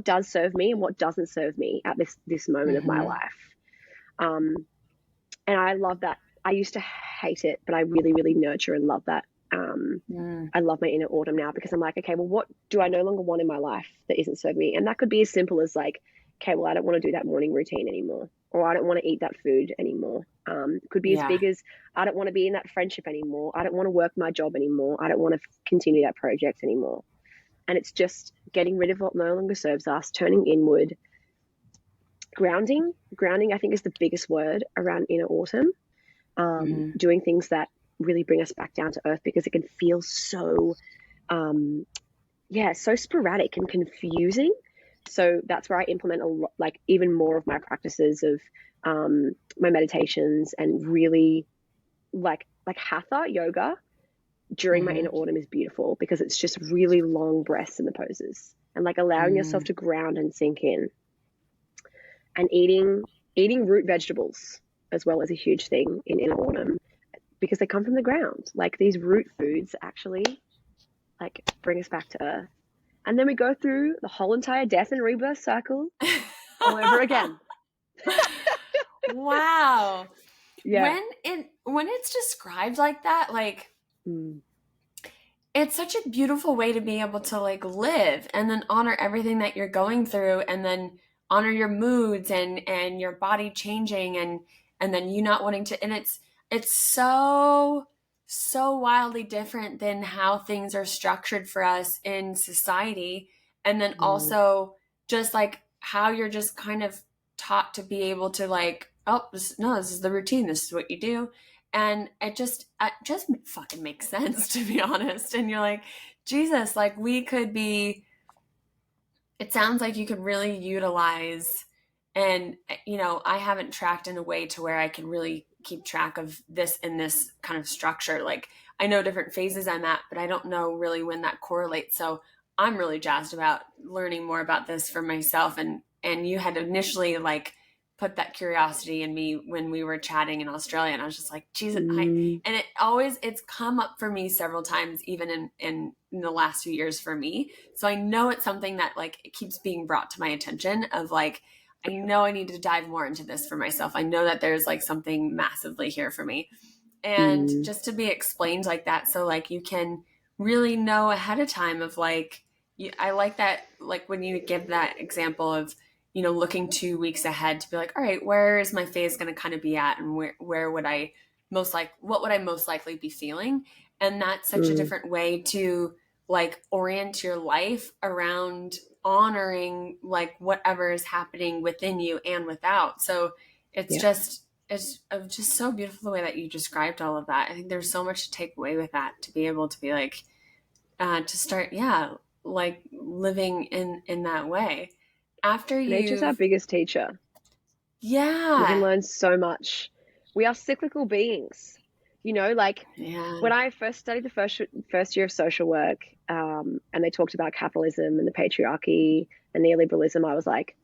does serve me and what doesn't serve me at this moment of my life. And I love that. I used to hate it, but I really, really nurture and love that. I love my inner autumn now because I'm like, okay, well, what do I no longer want in my life that isn't serving me? And that could be as simple as like okay, well, I don't want to do that morning routine anymore, or I don't want to eat that food anymore. Could be as Yeah. big as I don't want to be in that friendship anymore. I don't want to work my job anymore. I don't want to continue that project anymore. And it's just getting rid of what no longer serves us, turning inward, grounding, I think, is the biggest word around inner autumn. Mm-hmm. Doing things that really bring us back down to earth, because it can feel so so sporadic and confusing. So that's where I implement a lot, like even more of my practices of my meditations, and really like hatha yoga during my Mm-hmm. inner autumn is beautiful, because it's just really long breaths in the poses, and like allowing yourself Mm. to ground and sink in, and eating root vegetables as well as a huge thing in inner autumn, because they come from the ground. Like these root foods actually like bring us back to earth. And then we go through the whole entire death and rebirth cycle all over again. Wow. Yeah. When it's described like that, like Mm. it's such a beautiful way to be able to like live and then honor everything that you're going through and then honor your moods and your body changing and then you not wanting to, and it's so wildly different than how things are structured for us in society, and then Mm. also just like how you're just kind of taught to be able to like, oh no, this is the routine, this is what you do, and it just fucking makes sense, to be honest. And you're like, Jesus, like we could be, it sounds like you could really utilize, and I haven't tracked in a way to where I can really keep track of this in this kind of structure. Like I know different phases I'm at, but I don't know really when that correlates. So I'm really jazzed about learning more about this for myself. And you had initially like put that curiosity in me when we were chatting in Australia, and I was just like, Jesus, Mm. and it's come up for me several times, even in the last few years for me. So I know it's something that like it keeps being brought to my attention of like, I know I need to dive more into this for myself. I know that there's like something massively here for me. And Mm. just to be explained like that, so like you can really know ahead of time of like, I like that, like when you give that example of looking 2 weeks ahead to be like, all right, where is my phase going to kind of be at, and where would I what would I most likely be feeling. And that's such a Mm. different way to like orient your life around honoring like whatever is happening within you and without. So it's Yeah. just it's just so beautiful the way that you described all of that. I think there's so much to take away with that, to be able to be like, to start, yeah, like living in that way after Nature's our you've, biggest teacher. We can yeah, learn so much. We are cyclical beings. Like yeah, when I first studied the first year of social work, and they talked about capitalism and the patriarchy and neoliberalism, I was like,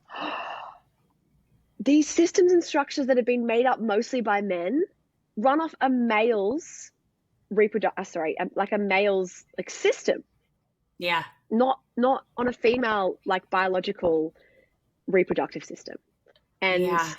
these systems and structures that have been made up mostly by men run off a male's like a male's like system, yeah, not on a female like biological reproductive system. And yeah,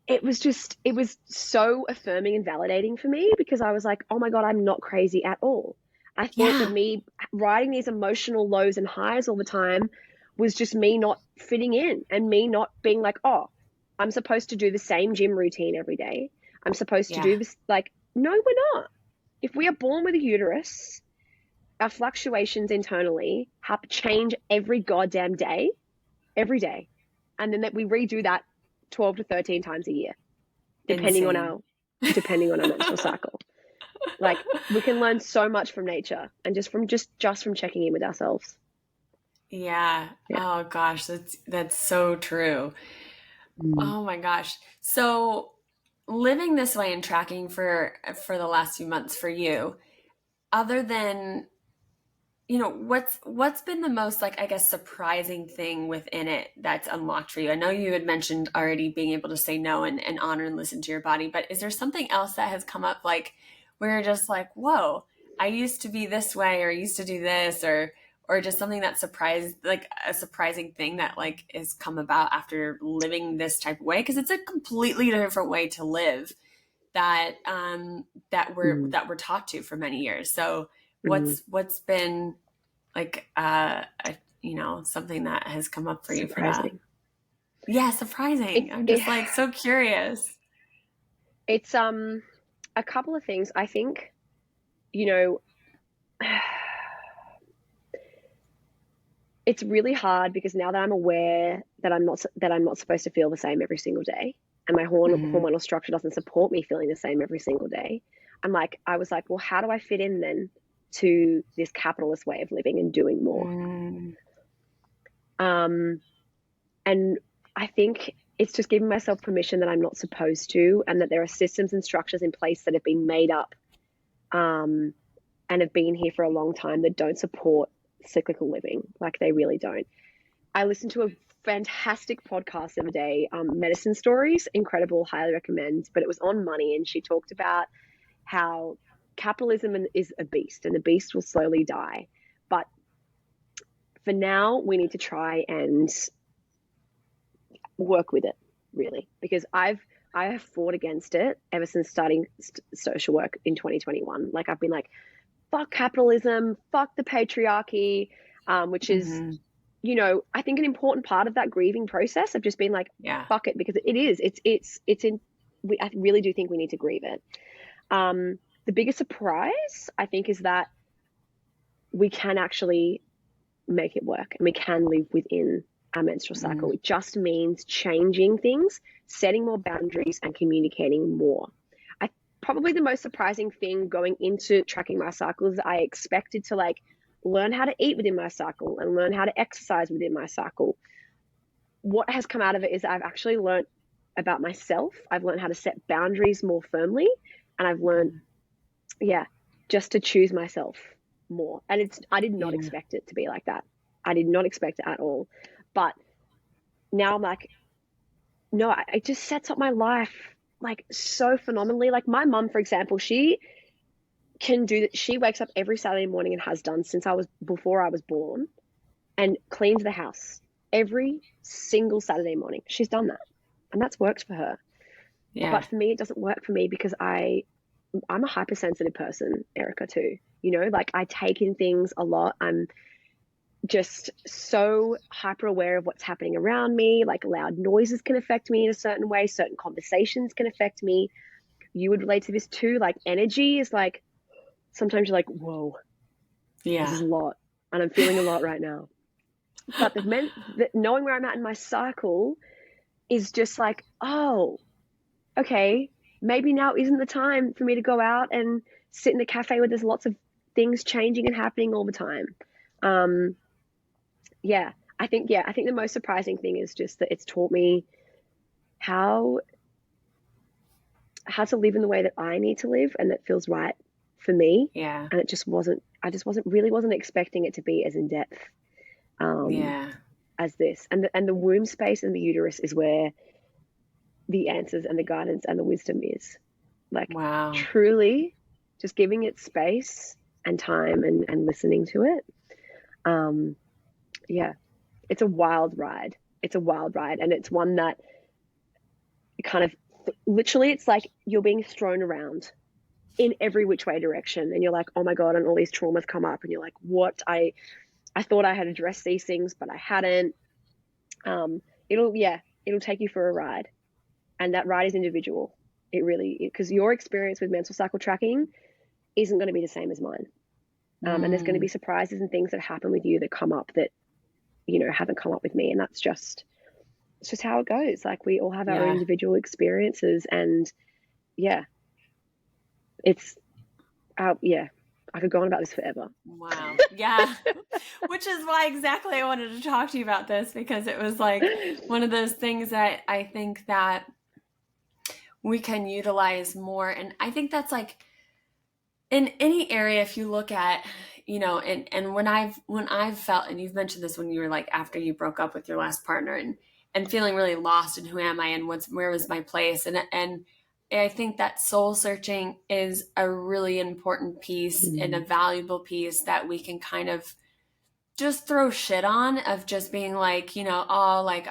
it was so affirming and validating for me, because I was like, oh my God, I'm not crazy at all. I thought that yeah, me riding these emotional lows and highs all the time was just me not fitting in, and me not being like, oh, I'm supposed to do the same gym routine every day. I'm supposed to yeah, do this. Like, no, we're not. If we are born with a uterus, our fluctuations internally have change every goddamn day, every day. And then that we redo that 12 to 13 times a year, depending on insane. our depending on our menstrual cycle. Like we can learn so much from nature, and just from checking in with ourselves. Yeah. Yeah. Oh gosh, that's so true. Mm. Oh my gosh. So living this way and tracking for the last few months for you, other than what's been the most, like, I guess, surprising thing within it that's unlocked for you? I know you had mentioned already being able to say no and honor and listen to your body, but is there something else that has come up, like where you're just like, whoa, I used to be this way, or I used to do this, or just something that surprised, like a surprising thing that like has come about after living this type of way? Because it's a completely different way to live that Mm. that we're taught to for many years. So Mm. what's been like something that has come up for you for that? Surprising. Yeah, surprising. I'm It, just like so curious. it's a couple of things. I think, you know, it's really hard because now that I'm aware that I'm not supposed to feel the same every single day, and my Mm-hmm. hormonal structure doesn't support me feeling the same every single day. I was like, well, how do I fit in then to this capitalist way of living and doing more? Mm, Um, and I think it's just giving myself permission that I'm not supposed to, and that there are systems and structures in place that have been made up, um, and have been here for a long time that don't support cyclical living. Like they really don't. I listened to a fantastic podcast the other day, Medicine Stories, incredible, highly recommend. But it was on money, and she talked about how capitalism is a beast, and the beast will slowly die. But for now, we need to try and work with it, really, because I have fought against it ever since starting social work in 2021. Like I've been like, fuck capitalism, fuck the patriarchy, which is, mm-hmm. I think an important part of that grieving process of just being like, Yeah. fuck it, because it is, it's in, I really do think we need to grieve it. The biggest surprise, I think, is that we can actually make it work and we can live within our menstrual cycle. Mm. It just means changing things, setting more boundaries, and communicating more. I probably the most surprising thing going into tracking my cycles, I expected to like learn how to eat within my cycle and learn how to exercise within my cycle. What has come out of it is I've actually learned about myself. I've learned how to set boundaries more firmly, and I've learned, Mm. yeah, just to choose myself more. And I did not Yeah. expect it to be like that. I did not expect it at all. But now I'm like, no, it just sets up my life like so phenomenally. Like my mum, for example, she can do that. She wakes up every Saturday morning and has done since before I was born, and cleans the house every single Saturday morning. She's done that, and that's worked for her. Yeah. But for me, it doesn't work for me because I'm a hypersensitive person, Erica, too. Like I take in things a lot. I'm just so hyper aware of what's happening around me. Like loud noises can affect me in a certain way, certain conversations can affect me. You would relate to this too. Like energy is like, sometimes you're like, whoa, this Yeah. is a lot. And I'm feeling a lot right now. But knowing where I'm at in my cycle is just like, oh, okay, maybe now isn't the time for me to go out and sit in a cafe where there's lots of things changing and happening all the time. Um, yeah, I think the most surprising thing is just that it's taught me how to live in the way that I need to live and that feels right for me. Yeah. And it just wasn't. I just wasn't expecting it to be as in depth, um, Yeah. as this. And the womb space and the uterus is where the answers and the guidance and the wisdom is. Like Wow. truly, just giving it space and time and listening to it. Um, yeah, it's a wild ride. It's a wild ride, and it's one that kind of literally, it's like you're being thrown around in every which way direction, and you're like, oh my god, and all these traumas come up, and you're like, what? I thought I had addressed these things, but I hadn't. Um, it'll take you for a ride, and that ride is individual. It really, because your experience with menstrual cycle tracking isn't going to be the same as mine. And there's going to be Mm. surprises and things that happen with you that come up that haven't come up with me, and it's just how it goes. Like we all have our own Yeah. individual experiences, and yeah, it's yeah, I could go on about this forever. Wow. Yeah. Which is why exactly I wanted to talk to you about this, because it was like one of those things that I think that we can utilize more. And I think that's like in any area, if you look at, and when I've felt, and you've mentioned this when you were like after you broke up with your last partner and feeling really lost in who am I and where was my place. And I think that soul searching is a really important piece and a Mm. valuable piece that we can kind of just throw shit on, of just being like, oh, like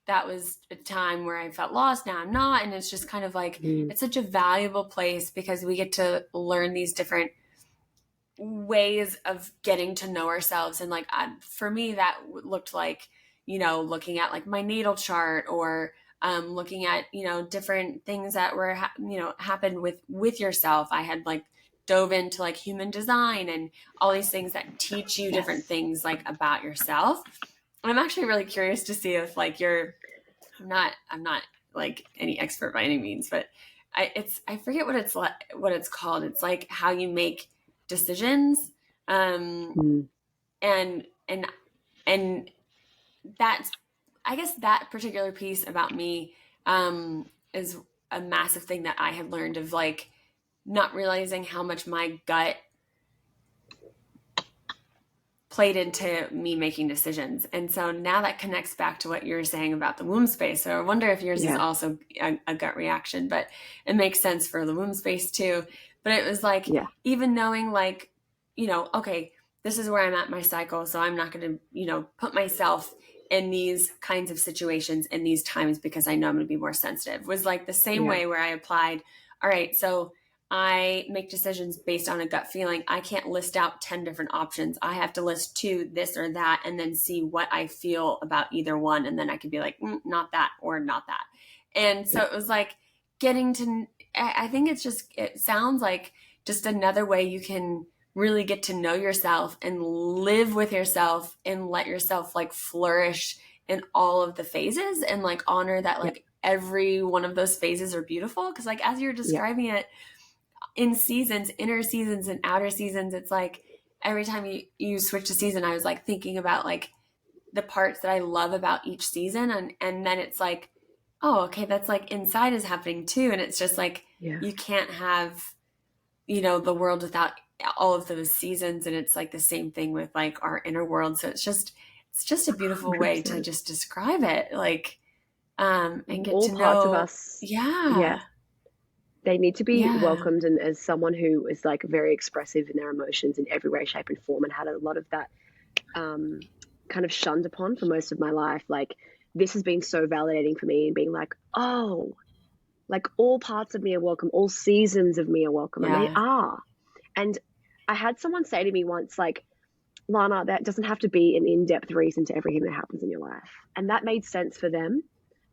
that was a time where I felt lost. Now I'm not. And it's just kind of like, Mm. it's such a valuable place because we get to learn these different ways of getting to know ourselves. And like, for me, that looked like, looking at like my natal chart, or looking at, different things that were, happened with yourself. I had like dove into like human design and all these things that teach you different Yes. things like about yourself. And I'm actually really curious to see if like I'm not like any expert by any means, but I forget what it's called. It's like how you make decisions. Mm. And and that's, I guess that particular piece about me is a massive thing that I had learned, of like not realizing how much my gut played into me making decisions. And so now that connects back to what you were saying about the womb space. So I wonder if yours is Yeah. also a gut reaction, but it makes sense for the womb space too. But it was like, Yeah. even knowing like, okay, this is where I'm at my cycle. So I'm not going to, put myself in these kinds of situations in these times, because I know I'm going to be more sensitive, was like the same Yeah. way where I applied. All right. So I make decisions based on a gut feeling. I can't list out 10 different options. I have to list two, this or that, and then see what I feel about either one. And then I could be like, not that or not that. And so Yeah. it was like getting to, I think it sounds like just another way you can really get to know yourself and live with yourself and let yourself like flourish in all of the phases, and like honor that Yeah. like every one of those phases are beautiful. Cause like as you're Yeah. describing it, in seasons, inner seasons and outer seasons, it's like every time you switch a season, I was like thinking about like the parts that I love about each season. And then it's like, oh, okay, that's like inside is happening too. And it's just like, Yeah. you can't have, the world without all of those seasons. And it's like the same thing with like our inner world. So it's just a beautiful way to 100%. just describe it. Like, and get All to parts of know. us, yeah, Yeah. they need to be Yeah. welcomed. And as someone who is like very expressive in their emotions in every way, shape, and form, and had a lot of that um, kind of shunned upon for most of my life, like this has been so validating for me, and being like, oh, like all parts of me are welcome, all seasons of me are welcome, and they Yeah. are. And I had someone say to me once, like, Lana, that doesn't have to be an in-depth reason to everything that happens in your life. And that made sense for them,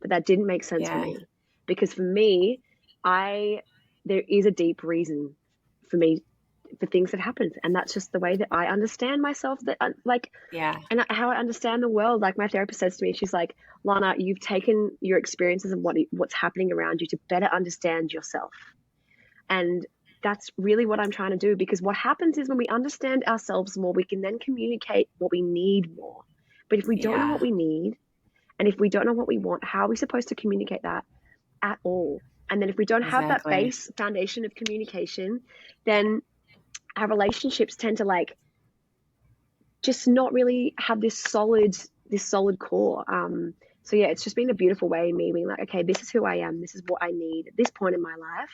but that didn't make sense for Yeah. me. Because for me, there is a deep reason for me for things that happen. And that's just the way that I understand myself, that like, Yeah. and how I understand the world. Like my therapist says to me, she's like, Lana, you've taken your experiences and what's happening around you to better understand yourself. And that's really what I'm trying to do, because what happens is when we understand ourselves more, we can then communicate what we need more. But if we don't know Yeah. what we need, and if we don't know what we want, how are we supposed to communicate that at all? And then if we don't have that Exactly. base foundation of communication, then our relationships tend to like just not really have this solid core. So yeah, it's just been a beautiful way, me being like, okay, this is who I am, this is what I need at this point in my life.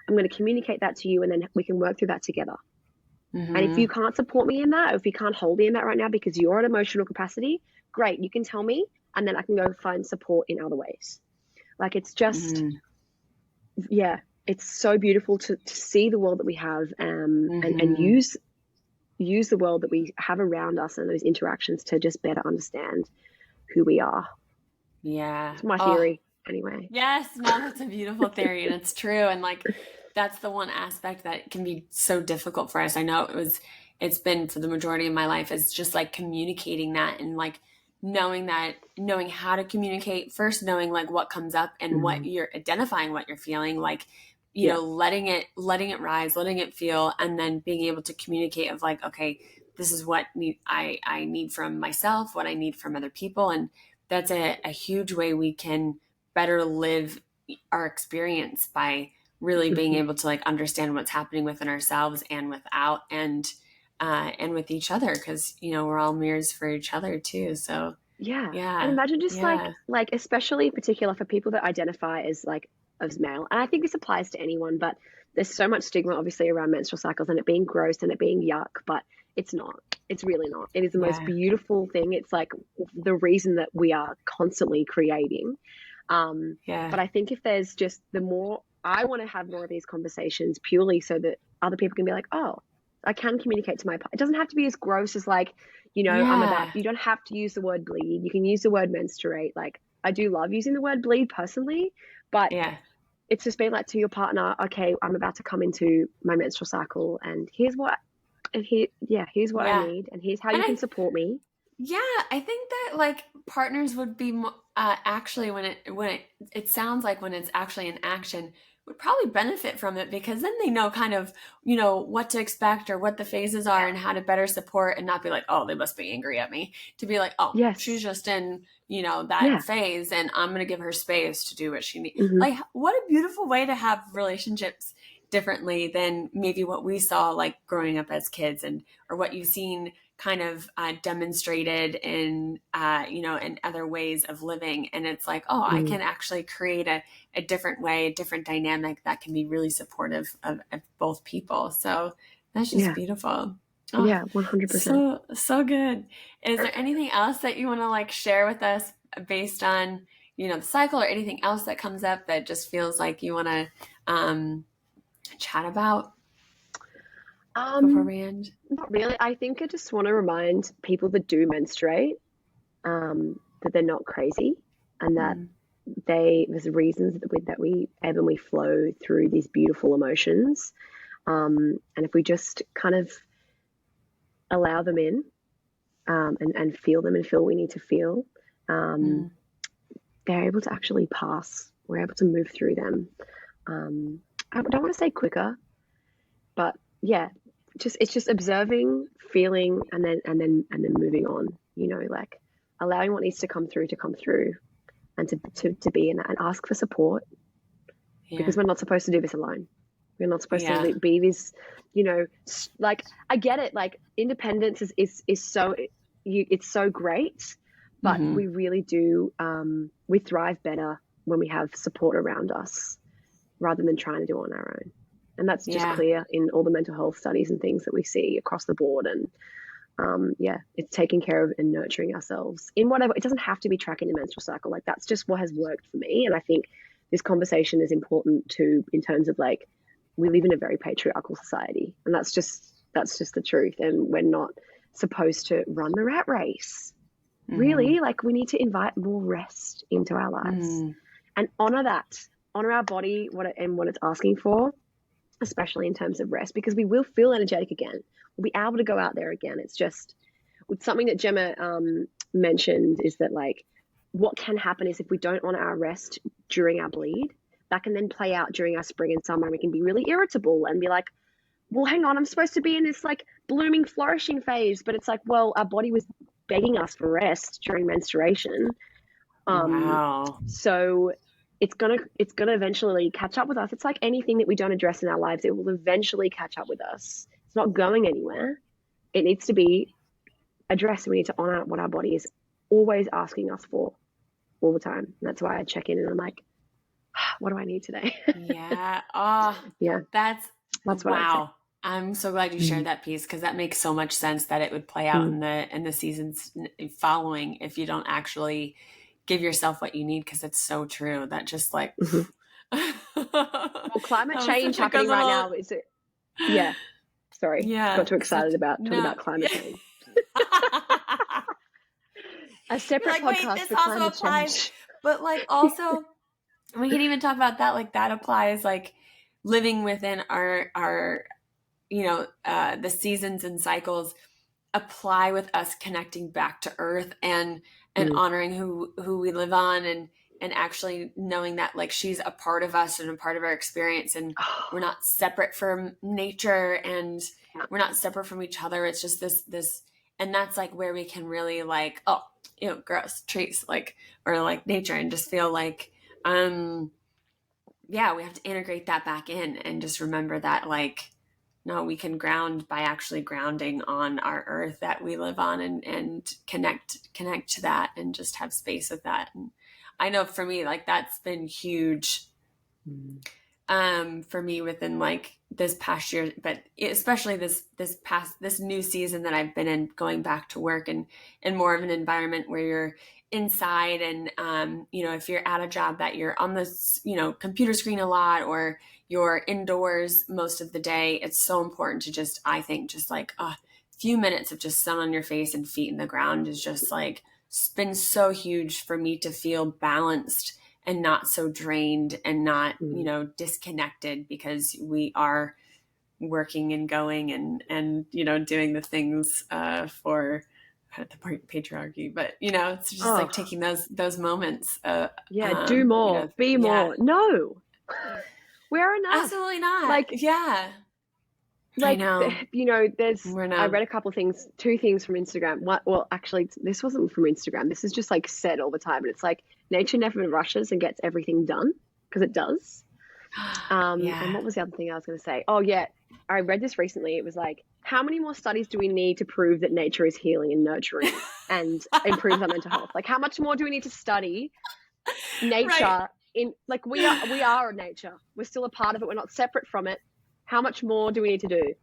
I'm going to communicate that to you, and then we can work through that together. And if you Mm-hmm. can't support me in that, or if you can't hold me in that right now because you're at emotional capacity, great, you can tell me, and then I can go find support in other ways. Like it's just, Mm-hmm. yeah, it's so beautiful to see the world that we have, and Mm-hmm. use the world that we have around us and those interactions to just better understand who we are. Yeah. It's my Oh, theory, anyway. yes. No, that's a beautiful theory, and it's true. And like, that's the one aspect that can be so difficult for us. I know it's been for the majority of my life, is just like communicating that, and like knowing how to communicate first, knowing like what comes up and what Mm, you're identifying, what you're feeling, like, yeah. letting it rise, letting it feel, and then being able to communicate of like, okay, this is what I need from myself, what I need from other people. And that's a huge way we can better live our experience, by really being Hmm. able to like understand what's happening within ourselves and without, and with each other, because we're all mirrors for each other too. So Yeah. And yeah. imagine just Yeah. like especially in particular for people that identify as like as male. And I think this applies to anyone, but there's so much stigma obviously around menstrual cycles and it being gross and it being yuck, but it's not. It's really not. It is the most Yeah. beautiful thing. It's like the reason that we are constantly creating. Um, Yeah. but I think if there's just the more, I want to have more of these conversations purely so that other people can be like, oh, I can communicate to my partner. It doesn't have to be as gross as like, Yeah. you don't have to use the word bleed. You can use the word menstruate. Like, I do love using the word bleed personally, but Yeah. it's just being like to your partner, okay, I'm about to come into my menstrual cycle, and here's what I Yeah. need, and here's how And you can I support me. Yeah, I think that like partners would be actually it sounds like when it's actually in action would probably benefit from it because then they know kind of, what to expect or what the phases are and how to better support and not be like, oh, they must be angry at me. To be like, oh, she's Yes. just in, that Yeah. phase and I'm going to give her space to do what she needs. Hmm. Like what a beautiful way to have relationships differently than maybe what we saw like growing up as kids and or what you've seen kind of demonstrated in in other ways of living, and it's like, oh, I Mm. can actually create a different way, a different dynamic that can be really supportive of both people. So that's just Yeah. beautiful. Oh, Yeah. 100%. so good. Is there anything else that you want to like share with us based on the cycle or anything else that comes up that just feels like you want to chat about before Um, we end? Not really. I think I just want to remind people that do menstruate, that they're not crazy, and that Mm, there's reasons that we ebb and we flow through these beautiful emotions. And if we just kind of allow them in, and feel them and feel what we need to feel, um, mm, they're able to actually pass. We're able to move through them. I don't want to say quicker, but yeah, it's just observing, feeling, and then moving on. Like allowing what needs to come through, and to be in that and ask for support, yeah. because we're not supposed to do this alone. We're not supposed Yeah. to be this, like, I get it. Like, independence is so, it's so great, but Hmm. we really do, we thrive better when we have support around us rather than trying to do it on our own. And that's just Yeah. clear in all the mental health studies and things that we see across the board. And yeah, it's taking care of and nurturing ourselves in whatever. It doesn't have to be tracking the menstrual cycle. Like, that's just what has worked for me. And I think this conversation is important too, in terms of like, we live in a very patriarchal society, and that's just the truth. And we're not supposed to run the rat race. Hmm. Really, like, we need to invite more rest into our lives Mm. and honor that, honor our body, what it's asking for, especially in terms of rest, because we will feel energetic again. We'll be able to go out there again. It's just, it's something that Gemma mentioned, is that like, what can happen is if we don't honor our rest during our bleed, that can then play out during our spring and summer. And we can be really irritable and be like, well, hang on, I'm supposed to be in this like blooming, flourishing phase. But it's like, well, our body was begging us for rest during menstruation. Um, Wow. so it's gonna eventually catch up with us. It's like anything that we don't address in our lives, it will eventually catch up with us. It's not going anywhere. It needs to be addressed. We need to honor what our body is always asking us for all the time. And that's why I check in and I'm like, what do I need today? Yeah. Oh, Yeah, that's that's what I'd say. wow. I'm so glad you shared Mm, that piece because that makes so much sense that it would play out mm, in the seasons following if you don't actually give yourself what you need because it's so true. That just like mm-hmm. that Well, climate was change such a good happening right little now is it? Yeah, sorry, got yeah, too excited such about talking no. about climate Yeah. change. A You're separate like, wait, podcast this for also climate applies, change. but like also we can even talk about that like that applies like living within our the seasons and cycles apply with us connecting back to earth and Mm. honoring who we live on and actually knowing that like she's a part of us and a part of our experience and we're Oh, not separate from nature and yeah. we're not separate from each other. It's just this and that's like where we can really like, oh, gross trees like or like nature and just feel like yeah, we have to integrate that back in and just remember that like no, we can ground by actually grounding on our earth that we live on and connect to that and just have space with that. And I know for me, like that's been huge Mm. for me within like this past year, but especially this new season that I've been in, going back to work and in more of an environment where you're inside, and if you're at a job that you're on this computer screen a lot, or you're indoors most of the day, it's so important to just, I think, just like a few minutes of just sun on your face and feet in the ground is just like, it's been so huge for me to feel balanced and not so drained and not, disconnected, because we are working and going and doing the things for the patriarchy. But, it's just like taking those moments. Do more, be more. No, we're enough. Absolutely not. Like, yeah. Like, I I read a couple of things, 2 things from Instagram. Well, actually, this wasn't from Instagram. This is just like said all the time. And it's like, nature never rushes and gets everything done, because it does. And what was the other thing I was going to say? Oh, yeah. I read this recently. It was like, how many more studies do we need to prove that nature is healing and nurturing and improves our mental health? Like, how much more do we need to study nature? Right. We are nature. We're still a part of it. We're not separate from it. How much more do we need to do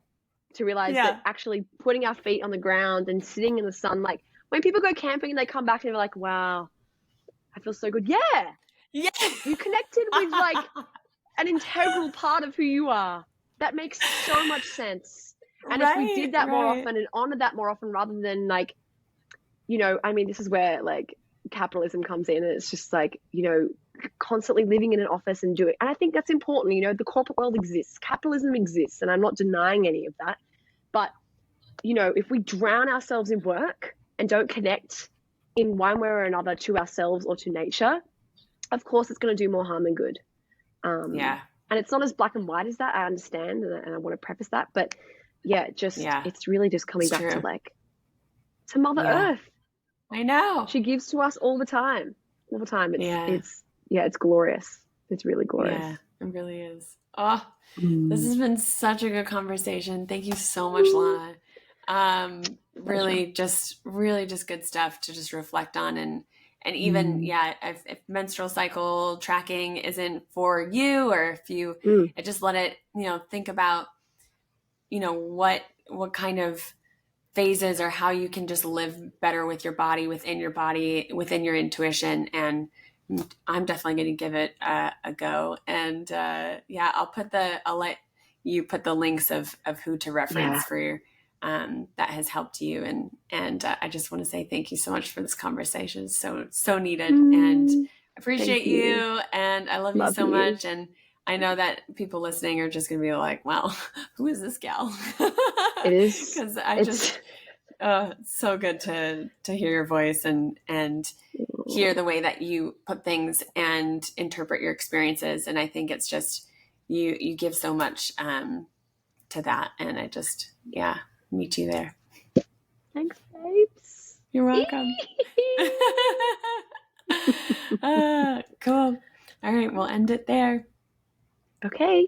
to realize that actually putting our feet on the ground and sitting in the sun, like when people go camping and they come back and they're like, wow, I feel so good. Yeah. You connected with like an integral part of who you are. That makes so much sense. And if we did that more often and honored that more often, rather than like, this is where like capitalism comes in, and it's just like, constantly living in an office and doing, and I think that's important. The corporate world exists, capitalism exists, and I'm not denying any of that. But, if we drown ourselves in work and don't connect in one way or another to ourselves or to nature, of course it's going to do more harm than good. And it's not as black and white as that. I understand, and I want to preface that, but it's really just coming back to like, to Mother Earth. I know. She gives to us all the time. It's glorious. It's really glorious. Yeah, it really is. Oh, this has been such a good conversation. Thank you so much, Lana. Really just good stuff to just reflect on, and even, if menstrual cycle tracking isn't for you, or if you just let it, think about, what kind of phases, or how you can just live better with your body, within your intuition. And I'm definitely going to give it a go. And I'll let you put the links of who to reference for your, that has helped you. And I just want to say thank you so much for this conversation. So needed, and appreciate you. And I love you so much. And I know that people listening are just going to be like, wow, who is this gal? It is. Because it's so good to hear your voice and hear the way that you put things and interpret your experiences. And I think it's just, you give so much to that. And I just, meet you there. Thanks, babes. You're welcome. Cool. All right, we'll end it there. Okay.